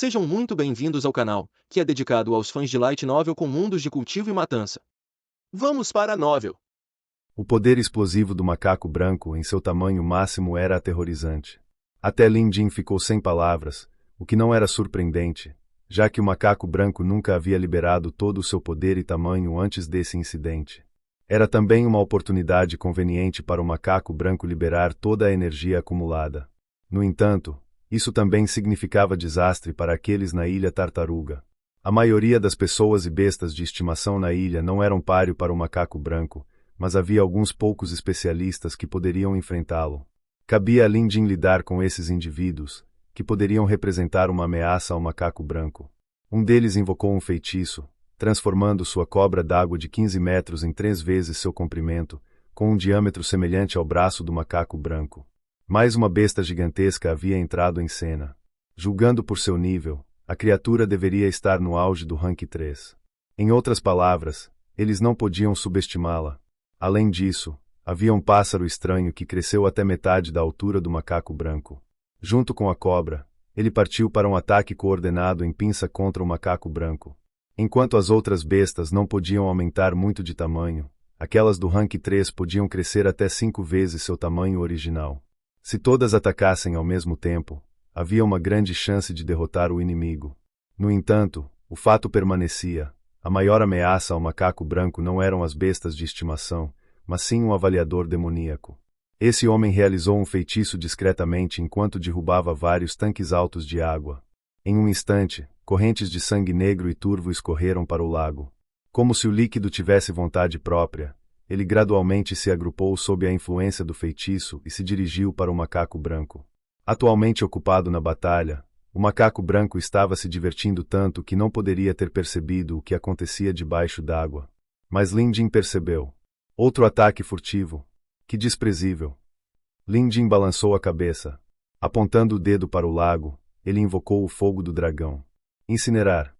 Sejam muito bem-vindos ao canal, que é dedicado aos fãs de Light Novel com mundos de cultivo e matança. Vamos para a novel. O poder explosivo do macaco branco em seu tamanho máximo era aterrorizante. Até Lin Jin ficou sem palavras, o que não era surpreendente, já que o macaco branco nunca havia liberado todo o seu poder e tamanho antes desse incidente. Era também uma oportunidade conveniente para o macaco branco liberar toda a energia acumulada. No entanto, isso também significava desastre para aqueles na Ilha Tartaruga. A maioria das pessoas e bestas de estimação na ilha não eram páreo para o macaco branco, mas havia alguns poucos especialistas que poderiam enfrentá-lo. Cabia a Lin Jin lidar com esses indivíduos, que poderiam representar uma ameaça ao macaco branco. Um deles invocou um feitiço, transformando sua cobra d'água de 15 metros em 3 vezes seu comprimento, com um diâmetro semelhante ao braço do macaco branco. Mais uma besta gigantesca havia entrado em cena. Julgando por seu nível, a criatura deveria estar no auge do rank 3. Em outras palavras, eles não podiam subestimá-la. Além disso, havia um pássaro estranho que cresceu até metade da altura do macaco branco. Junto com a cobra, ele partiu para um ataque coordenado em pinça contra o macaco branco. Enquanto as outras bestas não podiam aumentar muito de tamanho, aquelas do rank 3 podiam crescer até 5 vezes seu tamanho original. Se todas atacassem ao mesmo tempo, havia uma grande chance de derrotar o inimigo. No entanto, o fato permanecia: a maior ameaça ao macaco branco não eram as bestas de estimação, mas sim um avaliador demoníaco. Esse homem realizou um feitiço discretamente enquanto derrubava vários tanques altos de água. Em um instante, correntes de sangue negro e turvo escorreram para o lago. Como se o líquido tivesse vontade própria, ele gradualmente se agrupou sob a influência do feitiço e se dirigiu para o macaco branco. Atualmente ocupado na batalha, o macaco branco estava se divertindo tanto que não poderia ter percebido o que acontecia debaixo d'água. Mas Lin Jin percebeu. Outro ataque furtivo. Que desprezível! Lin Jin balançou a cabeça. Apontando o dedo para o lago, ele invocou o fogo do dragão. Incinerar.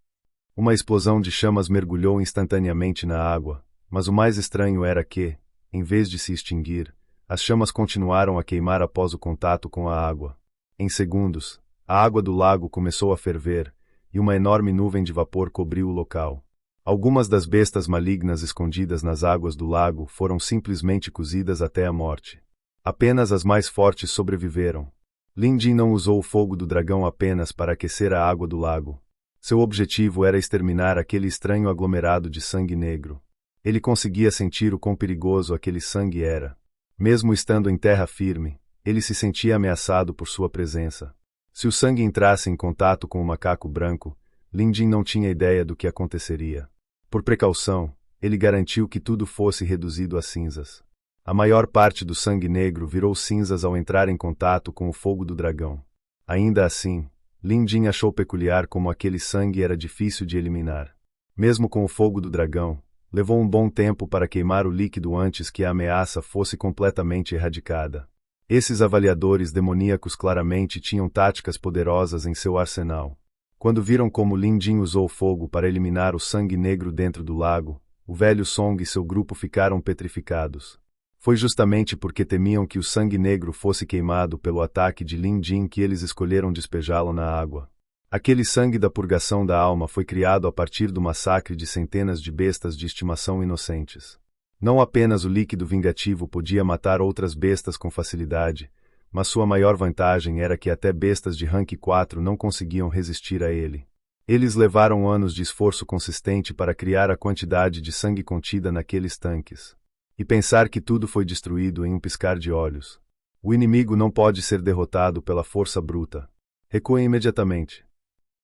Uma explosão de chamas mergulhou instantaneamente na água, mas o mais estranho era que, em vez de se extinguir, as chamas continuaram a queimar após o contato com a água. Em segundos, a água do lago começou a ferver, e uma enorme nuvem de vapor cobriu o local. Algumas das bestas malignas escondidas nas águas do lago foram simplesmente cozidas até a morte. Apenas as mais fortes sobreviveram. Lin Jin não usou o fogo do dragão apenas para aquecer a água do lago. Seu objetivo era exterminar aquele estranho aglomerado de sangue negro. Ele conseguia sentir o quão perigoso aquele sangue era. Mesmo estando em terra firme, ele se sentia ameaçado por sua presença. Se o sangue entrasse em contato com o macaco branco, Lin Jin não tinha ideia do que aconteceria. Por precaução, ele garantiu que tudo fosse reduzido a cinzas. A maior parte do sangue negro virou cinzas ao entrar em contato com o fogo do dragão. Ainda assim, Lin Jin achou peculiar como aquele sangue era difícil de eliminar. Mesmo com o fogo do dragão, levou um bom tempo para queimar o líquido antes que a ameaça fosse completamente erradicada. Esses avaliadores demoníacos claramente tinham táticas poderosas em seu arsenal. Quando viram como Lin Jin usou fogo para eliminar o sangue negro dentro do lago, o velho Song e seu grupo ficaram petrificados. Foi justamente porque temiam que o sangue negro fosse queimado pelo ataque de Lin Jin que eles escolheram despejá-lo na água. Aquele sangue da purgação da alma foi criado a partir do massacre de centenas de bestas de estimação inocentes. Não apenas o líquido vingativo podia matar outras bestas com facilidade, mas sua maior vantagem era que até bestas de rank 4 não conseguiam resistir a ele. Eles levaram anos de esforço consistente para criar a quantidade de sangue contida naqueles tanques. E pensar que tudo foi destruído em um piscar de olhos. O inimigo não pode ser derrotado pela força bruta. Recuem imediatamente.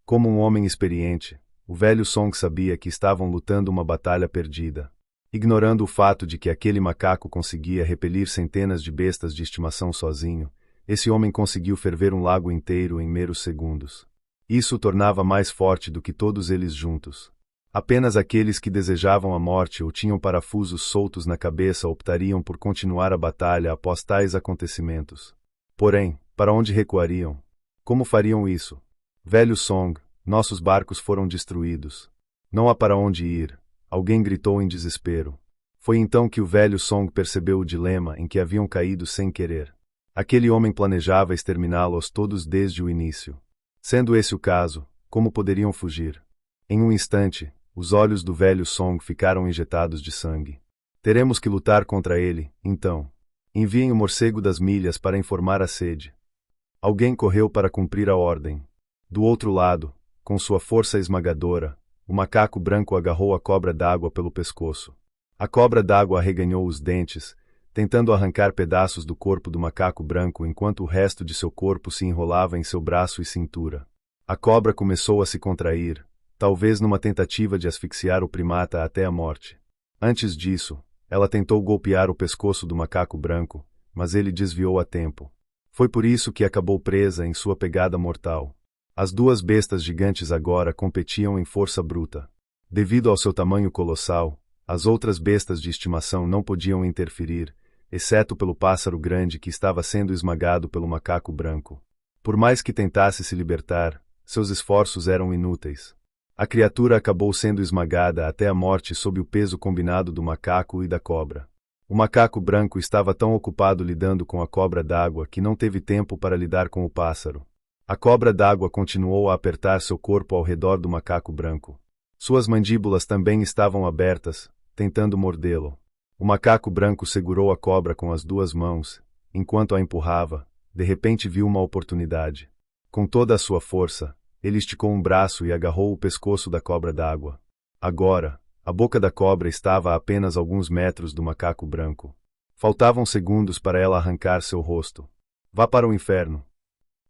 Como um homem experiente, o velho Song sabia que estavam lutando uma batalha perdida. Ignorando o fato de que aquele macaco conseguia repelir centenas de bestas de estimação sozinho, esse homem conseguiu ferver um lago inteiro em meros segundos. Isso o tornava mais forte do que todos eles juntos. Apenas aqueles que desejavam a morte ou tinham parafusos soltos na cabeça optariam por continuar a batalha após tais acontecimentos. Porém, para onde recuariam? Como fariam isso? Velho Song, nossos barcos foram destruídos. Não há para onde ir. Alguém gritou em desespero. Foi então que o velho Song percebeu o dilema em que haviam caído sem querer. Aquele homem planejava exterminá-los todos desde o início. Sendo esse o caso, Como poderiam fugir? Em um instante, os olhos do velho Song ficaram injetados de sangue. Teremos que lutar contra ele, então. Enviem o morcego das milhas para informar a sede. Alguém correu para cumprir a ordem. Do outro lado, com sua força esmagadora, o macaco branco agarrou a cobra d'água pelo pescoço. A cobra d'água arreganhou os dentes, tentando arrancar pedaços do corpo do macaco branco enquanto o resto de seu corpo se enrolava em seu braço e cintura. A cobra começou a se contrair, talvez numa tentativa de asfixiar o primata até a morte. Antes disso, ela tentou golpear o pescoço do macaco branco, mas ele desviou a tempo. Foi por isso que acabou presa em sua pegada mortal. As duas bestas gigantes agora competiam em força bruta. Devido ao seu tamanho colossal, as outras bestas de estimação não podiam interferir, exceto pelo pássaro grande que estava sendo esmagado pelo macaco branco. Por mais que tentasse se libertar, seus esforços eram inúteis. A criatura acabou sendo esmagada até a morte sob o peso combinado do macaco e da cobra. O macaco branco estava tão ocupado lidando com a cobra d'água que não teve tempo para lidar com o pássaro. A cobra d'água continuou a apertar seu corpo ao redor do macaco branco. Suas mandíbulas também estavam abertas, tentando mordê-lo. O macaco branco segurou a cobra com as duas mãos. Enquanto a empurrava, de repente viu uma oportunidade. Com toda a sua força, ele esticou um braço e agarrou o pescoço da cobra d'água. Agora, a boca da cobra estava a apenas alguns metros do macaco branco. Faltavam segundos para ela arrancar seu rosto. Vá para o inferno.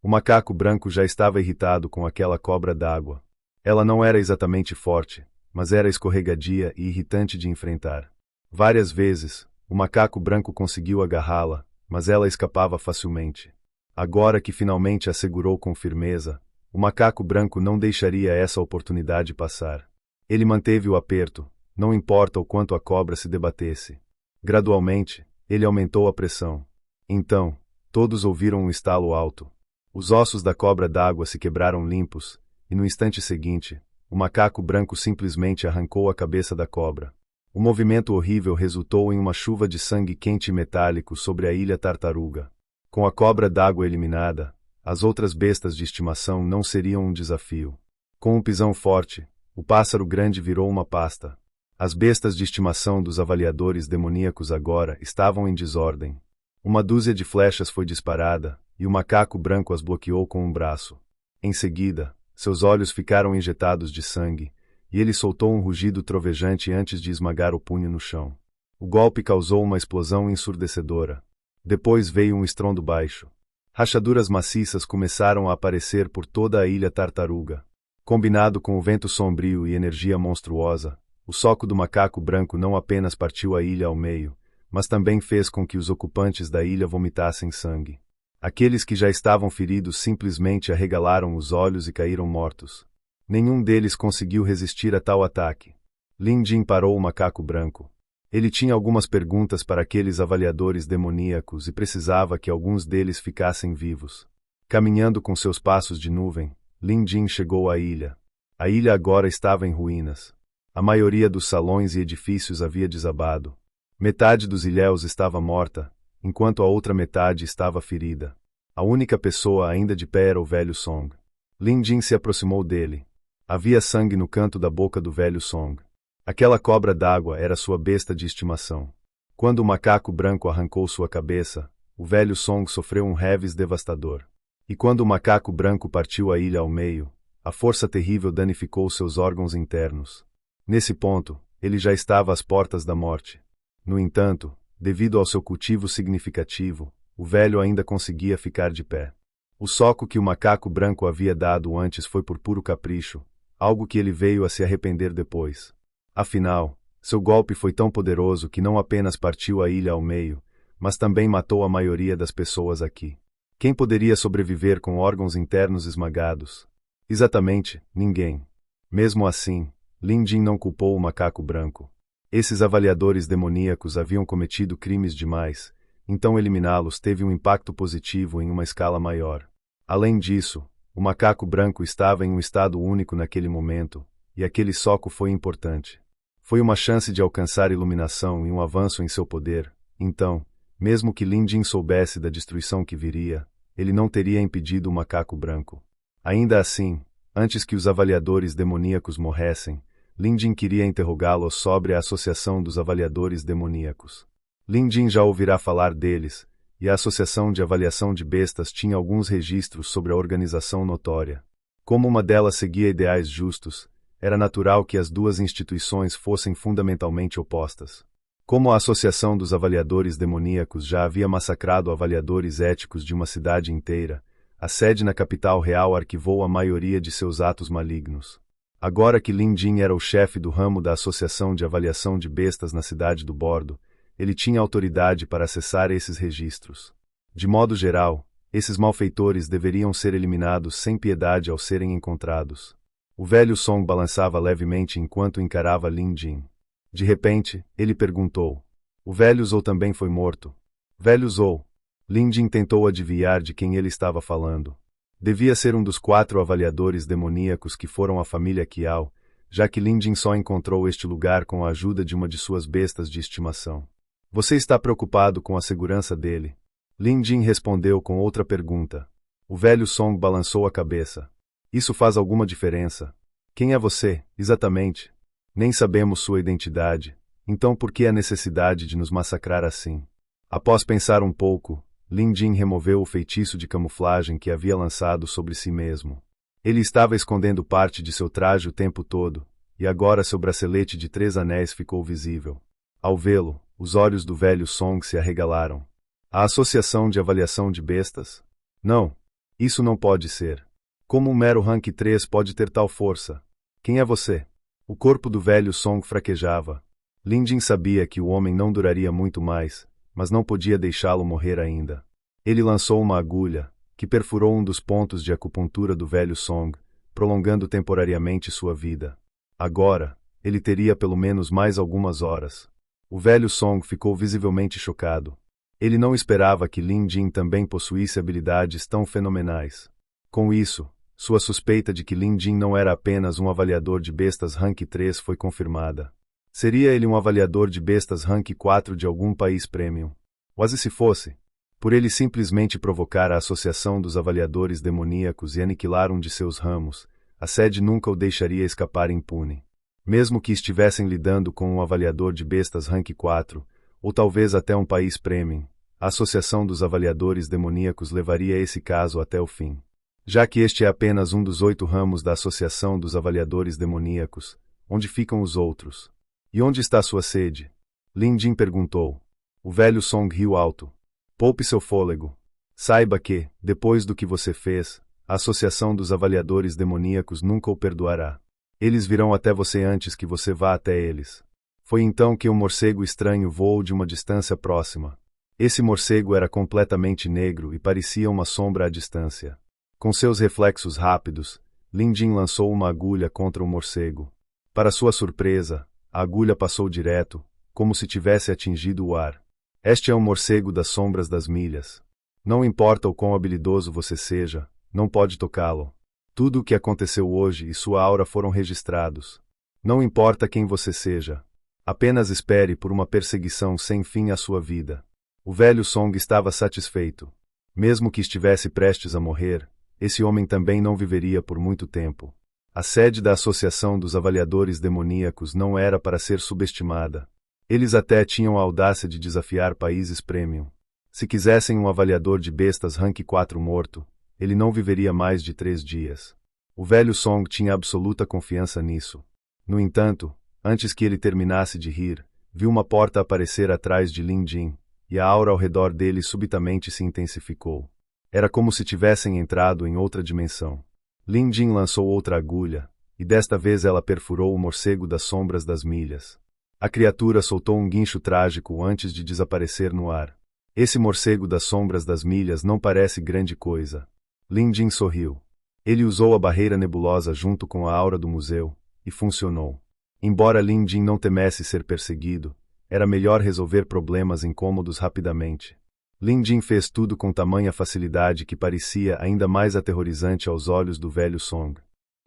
O macaco branco já estava irritado com aquela cobra d'água. Ela não era exatamente forte, mas era escorregadia e irritante de enfrentar. Várias vezes, o macaco branco conseguiu agarrá-la, mas ela escapava facilmente. Agora que finalmente a segurou com firmeza, o macaco branco não deixaria essa oportunidade passar. Ele manteve o aperto, não importa o quanto a cobra se debatesse. Gradualmente, ele aumentou a pressão. Então, todos ouviram um estalo alto. Os ossos da cobra d'água se quebraram limpos, e no instante seguinte, o macaco branco simplesmente arrancou a cabeça da cobra. O movimento horrível resultou em uma chuva de sangue quente e metálico sobre a ilha Tartaruga. Com a cobra d'água eliminada, as outras bestas de estimação não seriam um desafio. Com um pisão forte, o pássaro grande virou uma pasta. As bestas de estimação dos avaliadores demoníacos agora estavam em desordem. Uma dúzia de flechas foi disparada, e o macaco branco as bloqueou com um braço. Em seguida, seus olhos ficaram injetados de sangue, e ele soltou um rugido trovejante antes de esmagar o punho no chão. O golpe causou uma explosão ensurdecedora. Depois veio um estrondo baixo. Rachaduras maciças começaram a aparecer por toda a ilha Tartaruga. Combinado com o vento sombrio e energia monstruosa, o soco do macaco branco não apenas partiu a ilha ao meio, mas também fez com que os ocupantes da ilha vomitassem sangue. Aqueles que já estavam feridos simplesmente arregalaram os olhos e caíram mortos. Nenhum deles conseguiu resistir a tal ataque. Lin Jin parou o macaco branco. Ele tinha algumas perguntas para aqueles avaliadores demoníacos e precisava que alguns deles ficassem vivos. Caminhando com seus passos de nuvem, Lin Jin chegou à ilha. A ilha agora estava em ruínas. A maioria dos salões e edifícios havia desabado. Metade dos ilhéus estava morta, enquanto a outra metade estava ferida. A única pessoa ainda de pé era o velho Song. Lin Jin se aproximou dele. Havia sangue no canto da boca do velho Song. Aquela cobra d'água era sua besta de estimação. Quando o macaco branco arrancou sua cabeça, o velho Song sofreu um revés devastador. E quando o macaco branco partiu a ilha ao meio, a força terrível danificou seus órgãos internos. Nesse ponto, ele já estava às portas da morte. No entanto, devido ao seu cultivo significativo, o velho ainda conseguia ficar de pé. O soco que o macaco branco havia dado antes foi por puro capricho, algo que ele veio a se arrepender depois. Afinal, seu golpe foi tão poderoso que não apenas partiu a ilha ao meio, mas também matou a maioria das pessoas aqui. Quem poderia sobreviver com órgãos internos esmagados? Exatamente, ninguém. Mesmo assim, Lin Jin não culpou o macaco branco. Esses avaliadores demoníacos haviam cometido crimes demais, então eliminá-los teve um impacto positivo em uma escala maior. Além disso, o macaco branco estava em um estado único naquele momento, e aquele soco foi importante. Foi uma chance de alcançar iluminação e um avanço em seu poder, então, mesmo que Lin Jin soubesse da destruição que viria, ele não teria impedido o macaco branco. Ainda assim, Antes que os avaliadores demoníacos morressem, Lin Jin queria interrogá-lo sobre a Associação dos Avaliadores Demoníacos. Lin Jin já ouvirá falar deles, e a Associação de Avaliação de Bestas tinha alguns registros sobre a organização notória. Como uma delas seguia ideais justos, era natural que as duas instituições fossem fundamentalmente opostas. Como a Associação dos Avaliadores Demoníacos já havia massacrado avaliadores éticos de uma cidade inteira, a sede na capital real arquivou a maioria de seus atos malignos. Agora que Lin Jin era o chefe do ramo da Associação de Avaliação de Bestas na cidade do Bordo, ele tinha autoridade para acessar esses registros. De modo geral, esses malfeitores deveriam ser eliminados sem piedade ao serem encontrados. O velho Song balançava levemente enquanto encarava Lin Jin. De repente, ele perguntou: "O velho Zhou também foi morto?" "Velho Zhou?" Lin Jin tentou adivinhar de quem ele estava falando. Devia ser um dos 4 avaliadores demoníacos que foram à família Qiao, já que Lin Jin só encontrou este lugar com a ajuda de uma de suas bestas de estimação. "Você está preocupado com a segurança dele?" Lin Jin respondeu com outra pergunta. O velho Song balançou a cabeça. "Isso faz alguma diferença? Quem é você, exatamente? Nem sabemos sua identidade, então por que a necessidade de nos massacrar assim?" Após pensar um pouco, Lin Jin removeu o feitiço de camuflagem que havia lançado sobre si mesmo. Ele estava escondendo parte de seu traje o tempo todo, e agora seu bracelete de 3 anéis ficou visível. Ao vê-lo, os olhos do velho Song se arregalaram. "A Associação de Avaliação de Bestas? Não. Isso não pode ser. Como um mero rank 3 pode ter tal força? Quem é você?" O corpo do velho Song fraquejava. Lin Jin sabia que o homem não duraria muito mais, mas não podia deixá-lo morrer ainda. Ele lançou uma agulha, que perfurou um dos pontos de acupuntura do velho Song, prolongando temporariamente sua vida. Agora, ele teria pelo menos mais algumas horas. O velho Song ficou visivelmente chocado. Ele não esperava que Lin Jin também possuísse habilidades tão fenomenais. Com isso, sua suspeita de que Lin Jin não era apenas um avaliador de bestas rank 3 foi confirmada. Seria ele um avaliador de bestas rank 4 de algum país premium? Quase se fosse. Por ele simplesmente provocar a Associação dos Avaliadores Demoníacos e aniquilar um de seus ramos, a sede nunca o deixaria escapar impune. Mesmo que estivessem lidando com um avaliador de bestas rank 4, ou talvez até um país premium, a Associação dos Avaliadores Demoníacos levaria esse caso até o fim. Já que este é apenas um dos 8 ramos da Associação dos Avaliadores Demoníacos, onde ficam os outros? E onde está sua sede? Lin Jin perguntou. O velho Song riu alto. Poupe seu fôlego. Saiba que, depois do que você fez, a Associação dos Avaliadores Demoníacos nunca o perdoará. Eles virão até você antes que você vá até eles. Foi então que um morcego estranho voou de uma distância próxima. Esse morcego era completamente negro e parecia uma sombra à distância. Com seus reflexos rápidos, Lin Jin lançou uma agulha contra o morcego. Para sua surpresa, a agulha passou direto, como se tivesse atingido o ar. Este é um morcego das sombras das milhas. Não importa o quão habilidoso você seja, não pode tocá-lo. Tudo o que aconteceu hoje e sua aura foram registrados. Não importa quem você seja. Apenas espere por uma perseguição sem fim à sua vida. O velho Song estava satisfeito. Mesmo que estivesse prestes a morrer, esse homem também não viveria por muito tempo. A sede da Associação dos Avaliadores Demoníacos não era para ser subestimada. Eles até tinham a audácia de desafiar países premium. Se quisessem um avaliador de bestas rank 4 morto, ele não viveria mais de 3 dias. O velho Song tinha absoluta confiança nisso. No entanto, antes que ele terminasse de rir, viu uma porta aparecer atrás de Lin Jin, e a aura ao redor dele subitamente se intensificou. Era como se tivessem entrado em outra dimensão. Lin Jin lançou outra agulha, e desta vez ela perfurou o morcego das sombras das milhas. A criatura soltou um guincho trágico antes de desaparecer no ar. Esse morcego das sombras das milhas não parece grande coisa. Lin Jin sorriu. Ele usou a barreira nebulosa junto com a aura do museu, e funcionou. Embora Lin Jin não temesse ser perseguido, era melhor resolver problemas incômodos rapidamente. Lin Jin fez tudo com tamanha facilidade que parecia ainda mais aterrorizante aos olhos do velho Song.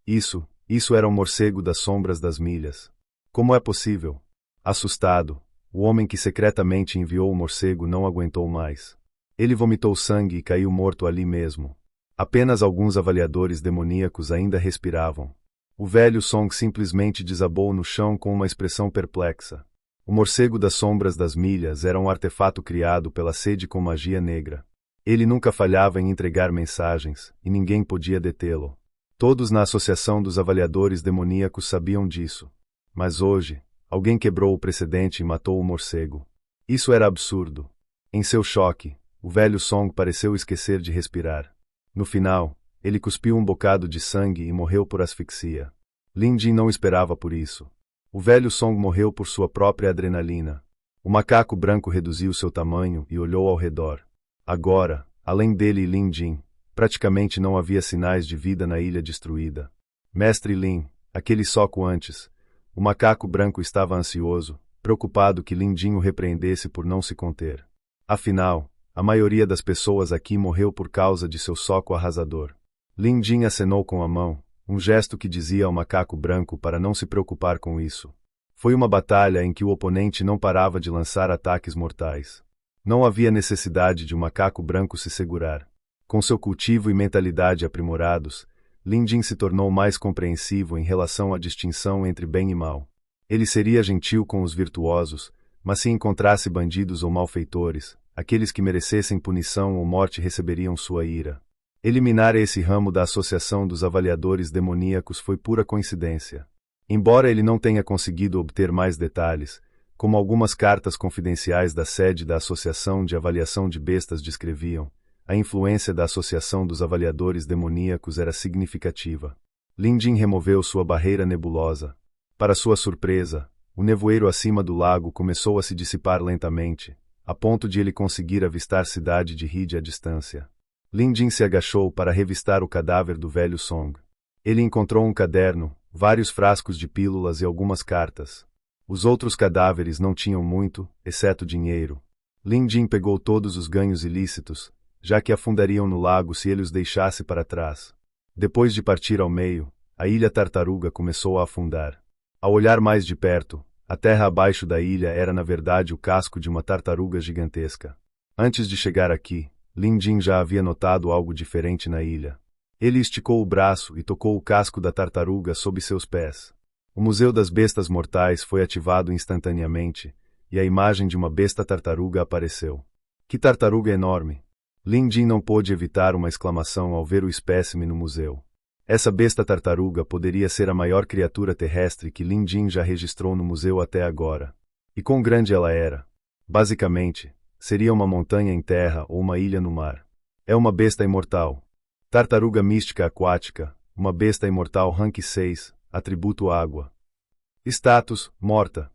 Isso era um morcego das sombras das milhas. Como é possível? Assustado, o homem que secretamente enviou o morcego não aguentou mais. Ele vomitou sangue e caiu morto ali mesmo. Apenas alguns avaliadores demoníacos ainda respiravam. O velho Song simplesmente desabou no chão com uma expressão perplexa. O morcego das sombras das milhas era um artefato criado pela sede com magia negra. Ele nunca falhava em entregar mensagens, e ninguém podia detê-lo. Todos na associação dos avaliadores demoníacos sabiam disso. Mas hoje, alguém quebrou o precedente e matou o morcego. Isso era absurdo. Em seu choque, o velho Song pareceu esquecer de respirar. No final, ele cuspiu um bocado de sangue e morreu por asfixia. Lin Jin não esperava por isso. O velho Song morreu por sua própria adrenalina. O macaco branco reduziu seu tamanho e olhou ao redor. Agora, além dele e Lin Jin, praticamente não havia sinais de vida na ilha destruída. Mestre Lin, aquele soco antes. O macaco branco estava ansioso, preocupado que Lin Jin o repreendesse por não se conter. Afinal, a maioria das pessoas aqui morreu por causa de seu soco arrasador. Lin Jin acenou com a mão, um gesto que dizia ao macaco branco para não se preocupar com isso. Foi uma batalha em que o oponente não parava de lançar ataques mortais. Não havia necessidade de o macaco branco se segurar. Com seu cultivo e mentalidade aprimorados, Lin Jin se tornou mais compreensivo em relação à distinção entre bem e mal. Ele seria gentil com os virtuosos, mas se encontrasse bandidos ou malfeitores, aqueles que merecessem punição ou morte receberiam sua ira. Eliminar esse ramo da associação dos avaliadores demoníacos foi pura coincidência. Embora ele não tenha conseguido obter mais detalhes, como algumas cartas confidenciais da sede da Associação de Avaliação de Bestas descreviam, a influência da Associação dos Avaliadores Demoníacos era significativa. Lin Jin removeu sua barreira nebulosa. Para sua surpresa, o nevoeiro acima do lago começou a se dissipar lentamente, a ponto de ele conseguir avistar a cidade de Hide à distância. Lin Jin se agachou para revistar o cadáver do velho Song. Ele encontrou um caderno, vários frascos de pílulas e algumas cartas. Os outros cadáveres não tinham muito, exceto dinheiro. Lin Jin pegou todos os ganhos ilícitos, já que afundariam no lago se ele os deixasse para trás. Depois de partir ao meio, a ilha Tartaruga começou a afundar. Ao olhar mais de perto, a terra abaixo da ilha era na verdade o casco de uma tartaruga gigantesca. Antes de chegar aqui, Lin Jin já havia notado algo diferente na ilha. Ele esticou o braço e tocou o casco da tartaruga sob seus pés. O Museu das Bestas Mortais foi ativado instantaneamente, e a imagem de uma besta tartaruga apareceu. Que tartaruga enorme! Lin Jin não pôde evitar uma exclamação ao ver o espécime no museu. Essa besta tartaruga poderia ser a maior criatura terrestre que Lin Jin já registrou no museu até agora. E quão grande ela era! Basicamente, seria uma montanha em terra ou uma ilha no mar. É uma besta imortal. Tartaruga mística aquática, uma besta imortal rank 6, atributo água. Status, morta.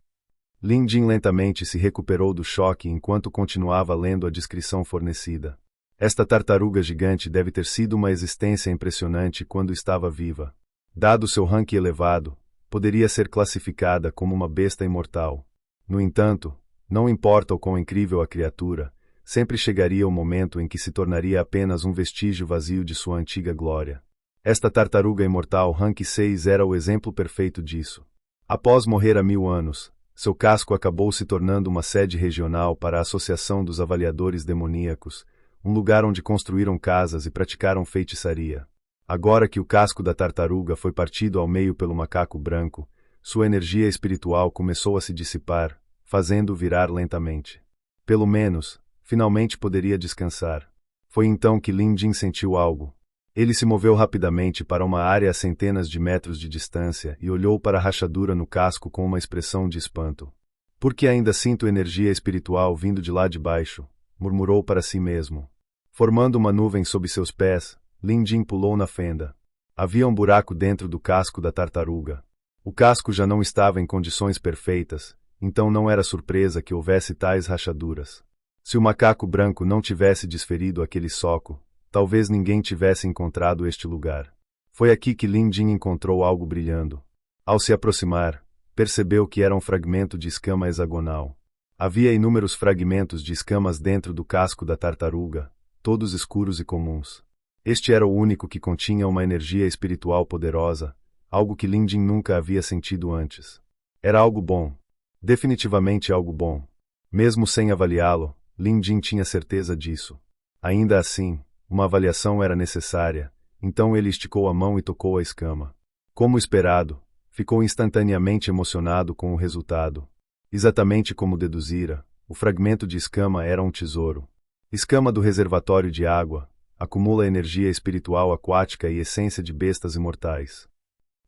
Lin Jin lentamente se recuperou do choque enquanto continuava lendo a descrição fornecida. Esta tartaruga gigante deve ter sido uma existência impressionante quando estava viva. Dado seu rank elevado, poderia ser classificada como uma besta imortal. No entanto, não importa o quão incrível a criatura, sempre chegaria o momento em que se tornaria apenas um vestígio vazio de sua antiga glória. Esta tartaruga imortal rank 6 era o exemplo perfeito disso. Após morrer há 1000 anos, seu casco acabou se tornando uma sede regional para a Associação dos Avaliadores Demoníacos, um lugar onde construíram casas e praticaram feitiçaria. Agora que o casco da tartaruga foi partido ao meio pelo macaco branco, sua energia espiritual começou a se dissipar, fazendo-o virar lentamente. Pelo menos, finalmente poderia descansar. Foi então que Lin Jin sentiu algo. Ele se moveu rapidamente para uma área a centenas de metros de distância e olhou para a rachadura no casco com uma expressão de espanto. Por que ainda sinto energia espiritual vindo de lá de baixo? Murmurou para si mesmo. Formando uma nuvem sob seus pés, Lin Jin pulou na fenda. Havia um buraco dentro do casco da tartaruga. O casco já não estava em condições perfeitas, então não era surpresa que houvesse tais rachaduras. Se o macaco branco não tivesse desferido aquele soco, talvez ninguém tivesse encontrado este lugar. Foi aqui que Lin Jin encontrou algo brilhando. Ao se aproximar, percebeu que era um fragmento de escama hexagonal. Havia inúmeros fragmentos de escamas dentro do casco da tartaruga, todos escuros e comuns. Este era o único que continha uma energia espiritual poderosa, algo que Lin Jin nunca havia sentido antes. Era algo bom. Definitivamente algo bom. Mesmo sem avaliá-lo, Lin Jin tinha certeza disso. Ainda assim, Uma avaliação era necessária, então ele esticou a mão e tocou a escama. Como esperado, ficou instantaneamente emocionado com o resultado. Exatamente como deduzira, o fragmento de escama era um tesouro. Escama do reservatório de água, acumula energia espiritual aquática e essência de bestas imortais.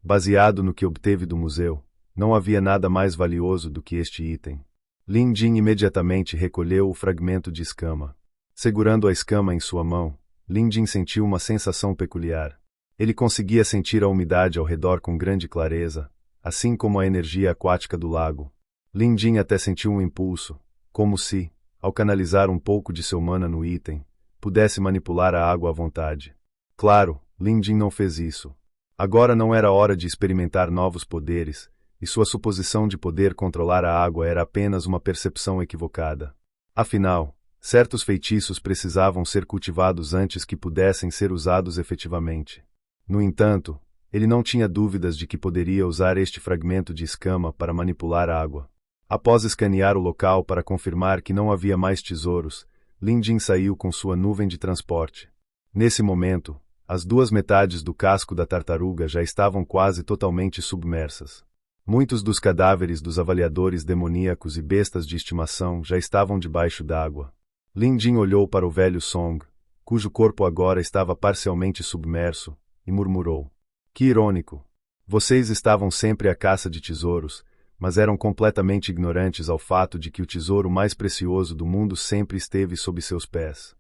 Baseado no que obteve do museu, não havia nada mais valioso do que este item. Lin Jin imediatamente recolheu o fragmento de escama. Segurando a escama em sua mão, Lin Jin sentiu uma sensação peculiar. Ele conseguia sentir a umidade ao redor com grande clareza, assim como a energia aquática do lago. Lin Jin até sentiu um impulso, como se, ao canalizar um pouco de seu mana no item, pudesse manipular a água à vontade. Claro, Lin Jin não fez isso. Agora não era hora de experimentar novos poderes, e sua suposição de poder controlar a água era apenas uma percepção equivocada. Afinal, certos feitiços precisavam ser cultivados antes que pudessem ser usados efetivamente. No entanto, ele não tinha dúvidas de que poderia usar este fragmento de escama para manipular a água. Após escanear o local para confirmar que não havia mais tesouros, Lin Jin saiu com sua nuvem de transporte. Nesse momento, as duas metades do casco da tartaruga já estavam quase totalmente submersas. Muitos dos cadáveres dos avaliadores demoníacos e bestas de estimação já estavam debaixo d'água. Lin Jin olhou para o velho Song, cujo corpo agora estava parcialmente submerso, e murmurou: "Que irônico! Vocês estavam sempre à caça de tesouros, mas eram completamente ignorantes ao fato de que o tesouro mais precioso do mundo sempre esteve sob seus pés."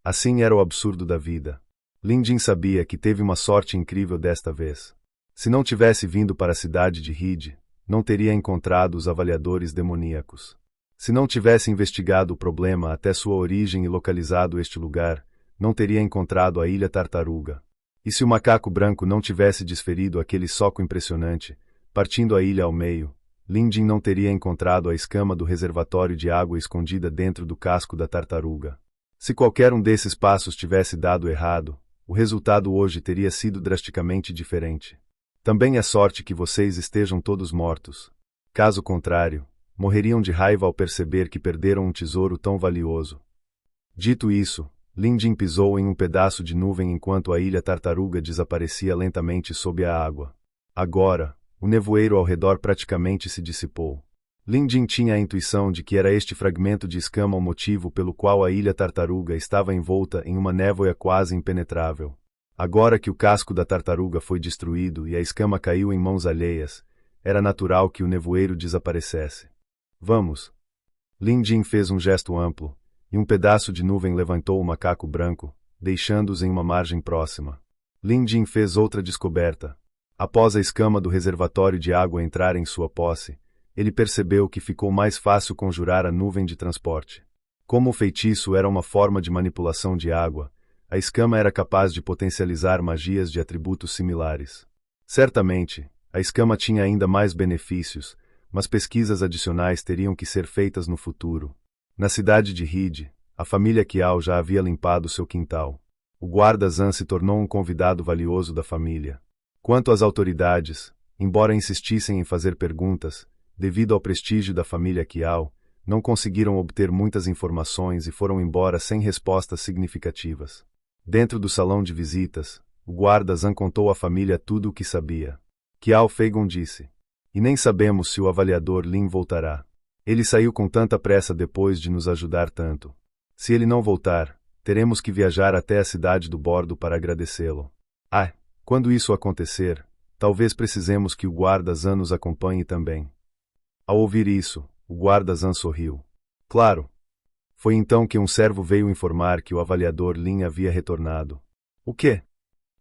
Assim era o absurdo da vida. Lin Jin sabia que teve uma sorte incrível desta vez. Se não tivesse vindo para a cidade de Hide, não teria encontrado os avaliadores demoníacos. Se não tivesse investigado o problema até sua origem e localizado este lugar, não teria encontrado a Ilha Tartaruga. E se o macaco branco não tivesse desferido aquele soco impressionante, partindo a ilha ao meio, Lin Jin não teria encontrado a escama do reservatório de água escondida dentro do casco da tartaruga. Se qualquer um desses passos tivesse dado errado, o resultado hoje teria sido drasticamente diferente. Também é sorte que vocês estejam todos mortos. Caso contrário, morreriam de raiva ao perceber que perderam um tesouro tão valioso. Dito isso, Lin Jin pisou em um pedaço de nuvem enquanto a ilha tartaruga desaparecia lentamente sob a água. Agora, o nevoeiro ao redor praticamente se dissipou. Lin Jin tinha a intuição de que era este fragmento de escama o motivo pelo qual a ilha tartaruga estava envolta em uma névoa quase impenetrável. Agora que o casco da tartaruga foi destruído e a escama caiu em mãos alheias, era natural que o nevoeiro desaparecesse. Vamos! Lin Jin fez um gesto amplo, e um pedaço de nuvem levantou o macaco branco, deixando-os em uma margem próxima. Lin Jin fez outra descoberta. Após a escama do reservatório de água entrar em sua posse, ele percebeu que ficou mais fácil conjurar a nuvem de transporte. Como o feitiço era uma forma de manipulação de água, a escama era capaz de potencializar magias de atributos similares. Certamente, a escama tinha ainda mais benefícios, mas pesquisas adicionais teriam que ser feitas no futuro. Na cidade de Hide, a família Qiao já havia limpado seu quintal. O guarda Zan se tornou um convidado valioso da família. Quanto às autoridades, embora insistissem em fazer perguntas, devido ao prestígio da família Qiao, não conseguiram obter muitas informações e foram embora sem respostas significativas. Dentro do salão de visitas, o guarda Zan contou à família tudo o que sabia. Qiao Feigon disse: "E nem sabemos se o avaliador Lin voltará. Ele saiu com tanta pressa depois de nos ajudar tanto. Se ele não voltar, teremos que viajar até a cidade do bordo para agradecê-lo. Quando isso acontecer, talvez precisemos que o guarda Zan nos acompanhe também." Ao ouvir isso, o guarda Zan sorriu. Claro. Foi então que um servo veio informar que o avaliador Lin havia retornado. O quê?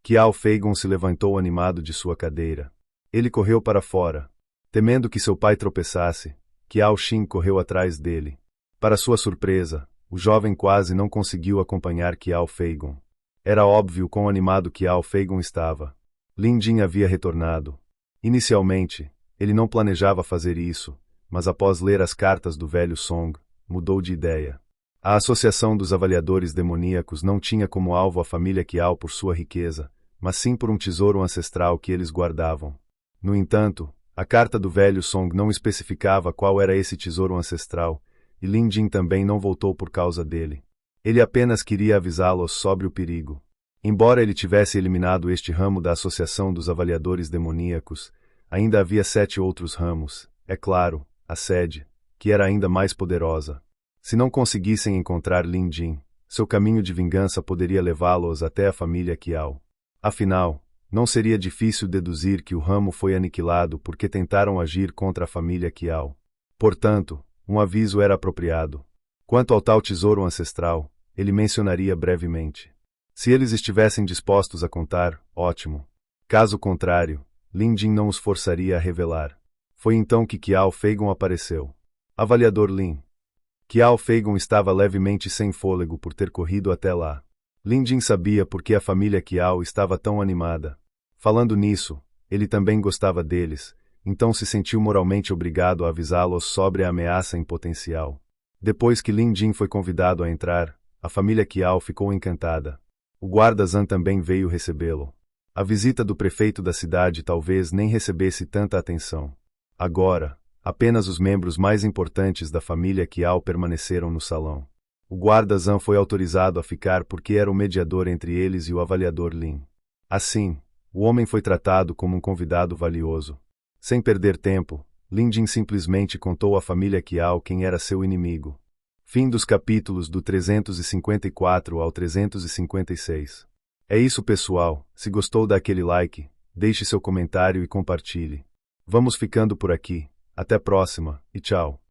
Qiao Feigon se levantou animado de sua cadeira. Ele correu para fora. Temendo que seu pai tropeçasse, Qiao Xin correu atrás dele. Para sua surpresa, o jovem quase não conseguiu acompanhar Qiao Feigon. Era óbvio quão animado Qiao Feigon estava. Lin Jin havia retornado. Inicialmente, ele não planejava fazer isso, mas após ler as cartas do velho Song, mudou de ideia. A Associação dos Avaliadores Demoníacos não tinha como alvo a família Qiao por sua riqueza, mas sim por um tesouro ancestral que eles guardavam. No entanto, a carta do velho Song não especificava qual era esse tesouro ancestral, e Lin Jin também não voltou por causa dele. Ele apenas queria avisá-los sobre o perigo. Embora ele tivesse eliminado este ramo da Associação dos Avaliadores Demoníacos, ainda havia 7 outros ramos, é claro, a sede, que era ainda mais poderosa. Se não conseguissem encontrar Lin Jin, seu caminho de vingança poderia levá-los até a família Qiao. Afinal, não seria difícil deduzir que o ramo foi aniquilado porque tentaram agir contra a família Qiao. Portanto, um aviso era apropriado. Quanto ao tal tesouro ancestral, ele mencionaria brevemente. Se eles estivessem dispostos a contar, ótimo. Caso contrário, Lin Jin não os forçaria a revelar. Foi então que Qiao Feigon apareceu. Avaliador Lin. Qiao Feigon estava levemente sem fôlego por ter corrido até lá. Lin Jin sabia por que a família Qiao estava tão animada. Falando nisso, ele também gostava deles, então se sentiu moralmente obrigado a avisá-los sobre a ameaça em potencial. Depois que Lin Jin foi convidado a entrar, a família Qiao ficou encantada. O guarda Zan também veio recebê-lo. A visita do prefeito da cidade talvez nem recebesse tanta atenção. Agora, apenas os membros mais importantes da família Qiao permaneceram no salão. O guarda Zan foi autorizado a ficar porque era o mediador entre eles e o avaliador Lin. Assim, o homem foi tratado como um convidado valioso. Sem perder tempo, Lin Jin simplesmente contou à família Qiao quem era seu inimigo. Fim dos capítulos do 354 ao 356. É isso, pessoal. Se gostou, dá aquele like, deixe seu comentário e compartilhe. Vamos ficando por aqui. Até a próxima, e tchau.